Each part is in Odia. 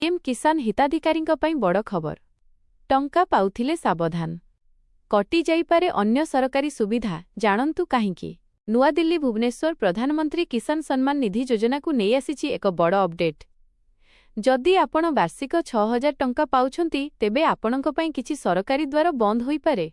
ପିଏମ୍ କିଷାନ ହିତାଧିକାରୀଙ୍କ ପାଇଁ ବଡ଼ ଖବର। ଟଙ୍କା ପାଉଥିଲେ ସାବଧାନ। କଟି ଯାଇପାରେ ଅନ୍ୟ ସରକାରୀ ସୁବିଧା, ଜାଣନ୍ତୁ କାହିଁକି। ନୂଆଦିଲ୍ଲୀ ଭୁବନେଶ୍ୱର ପ୍ରଧାନମନ୍ତ୍ରୀ କିଷାନ ସମ୍ମାନ ନିଧି ଯୋଜନାକୁ ନେଇ ଆସିଛି ଏକ ବଡ଼ ଅପଡେଟ୍। ଯଦି ଆପଣ ବାର୍ଷିକ 6,000 ଟଙ୍କା ପାଉଛନ୍ତି, ତେବେ ଆପଣଙ୍କ ପାଇଁ କିଛି ସରକାରୀ ଦ୍ୱାର ବନ୍ଦ ହୋଇପାରେ।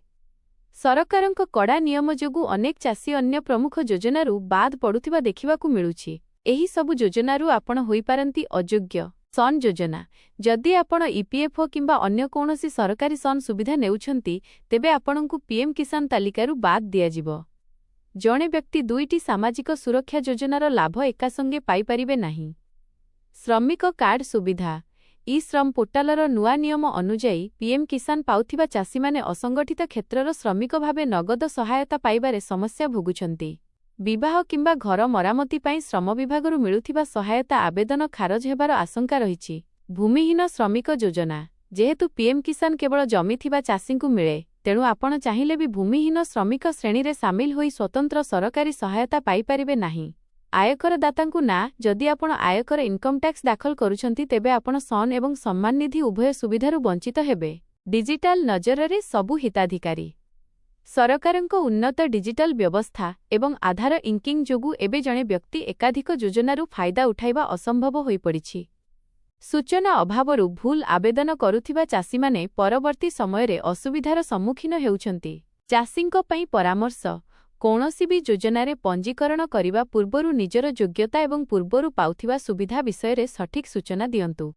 ସରକାରଙ୍କ କଡ଼ା ନିୟମ ଯୋଗୁଁ ଅନେକ ଚାଷୀ ଅନ୍ୟ ପ୍ରମୁଖ ଯୋଜନାରୁ ବାଦ୍ ପଡୁଥିବା ଦେଖିବାକୁ ମିଳୁଛି। ଏହି ସବୁ ଯୋଜନାରୁ ଆପଣ ହୋଇପାରନ୍ତି ଅଯୋଗ୍ୟ। ସନ୍ ଯୋଜନା। ଯଦି ଆପଣ ଇପିଏଫ୍ଓ କିମ୍ବା ଅନ୍ୟ କୌଣସି ସରକାରୀ ସନ୍ ସୁବିଧା ନେଉଛନ୍ତି, ତେବେ ଆପଣଙ୍କୁ ପିଏମ୍ କିଷାନ ତାଲିକାରୁ ବାଦ୍ ଦିଆଯିବ। ଜଣେ ବ୍ୟକ୍ତି 2ଟି ସାମାଜିକ ସୁରକ୍ଷା ଯୋଜନାର ଲାଭ ଏକାସଙ୍ଗେ ପାଇପାରିବେ ନାହିଁ। ଶ୍ରମିକ କାର୍ଡ ସୁବିଧା। ଇ-ଶ୍ରମ ପୋର୍ଟାଲର ନୂଆ ନିୟମ ଅନୁଯାୟୀ ପିଏମ୍ କିଷାନ ପାଉଥିବା ଚାଷୀମାନେ ଅସଂଗଠିତ କ୍ଷେତ୍ରର ଶ୍ରମିକ ଭାବେ ନଗଦ ସହାୟତା ପାଇବାରେ ସମସ୍ୟା ଭୋଗୁଛନ୍ତି। ବିବାହ କିମ୍ବା ଘର ମରାମତି ପାଇଁ ଶ୍ରମ ବିଭାଗରୁ ମିଳୁଥିବା ସହାୟତା ଆବେଦନ ଖାରଜ ହେବାର ଆଶଙ୍କା ରହିଛି। ଭୂମିହୀନ ଶ୍ରମିକ ଯୋଜନା। ଯେହେତୁ ପିଏମ୍ କିଷାନ କେବଳ ଜମି ଥିବା ଚାଷୀଙ୍କୁ ମିଳେ, ତେଣୁ ଆପଣ ଚାହିଁଲେ ବି ଭୂମିହୀନ ଶ୍ରମିକ ଶ୍ରେଣୀରେ ସାମିଲ ହୋଇ ସ୍ୱତନ୍ତ୍ର ସରକାରୀ ସହାୟତା ପାଇପାରିବେ ନାହିଁ। ଆୟକରଦାତାଙ୍କୁ ନା, ଯଦି ଆପଣ ଆୟକର ଇନକମ୍ ଟ୍ୟାକ୍ସ ଦାଖଲ କରୁଛନ୍ତି, ତେବେ ଆପଣ ସନ୍ ଏବଂ ସମ୍ମାନ ନିଧି ଉଭୟ ସୁବିଧାରୁ ବଞ୍ଚିତ ହେବେ। ଡିଜିଟାଲ ନଜରରେ ସବୁ ହିତାଧିକାରୀ। ସରକାରଙ୍କ ଉନ୍ନତ ଡିଜିଟାଲ ବ୍ୟବସ୍ଥା ଏବଂ ଆଧାର ଇଙ୍କିଂ ଯୋଗୁଁ ଏବେ ଜଣେ ବ୍ୟକ୍ତି ଏକାଧିକ ଯୋଜନାରୁ ଫାଇଦା ଉଠାଇବା ଅସମ୍ଭବ ହୋଇପଡ଼ିଛି। ସୂଚନା ଅଭାବରୁ ଭୁଲ ଆବେଦନ କରୁଥିବା ଚାଷୀମାନେ ପରବର୍ତ୍ତୀ ସମୟରେ ଅସୁବିଧାର ସମ୍ମୁଖୀନ ହେଉଛନ୍ତି। ଚାଷୀଙ୍କ ପାଇଁ ପରାମର୍ଶ। କୌଣସି ବି ଯୋଜନାରେ ପଞ୍ଜୀକରଣ କରିବା ପୂର୍ବରୁ ନିଜର ଯୋଗ୍ୟତା ଏବଂ ପୂର୍ବରୁ ପାଉଥିବା ସୁବିଧା ବିଷୟରେ ସଠିକ୍ ସୂଚନା ଦିଅନ୍ତୁ।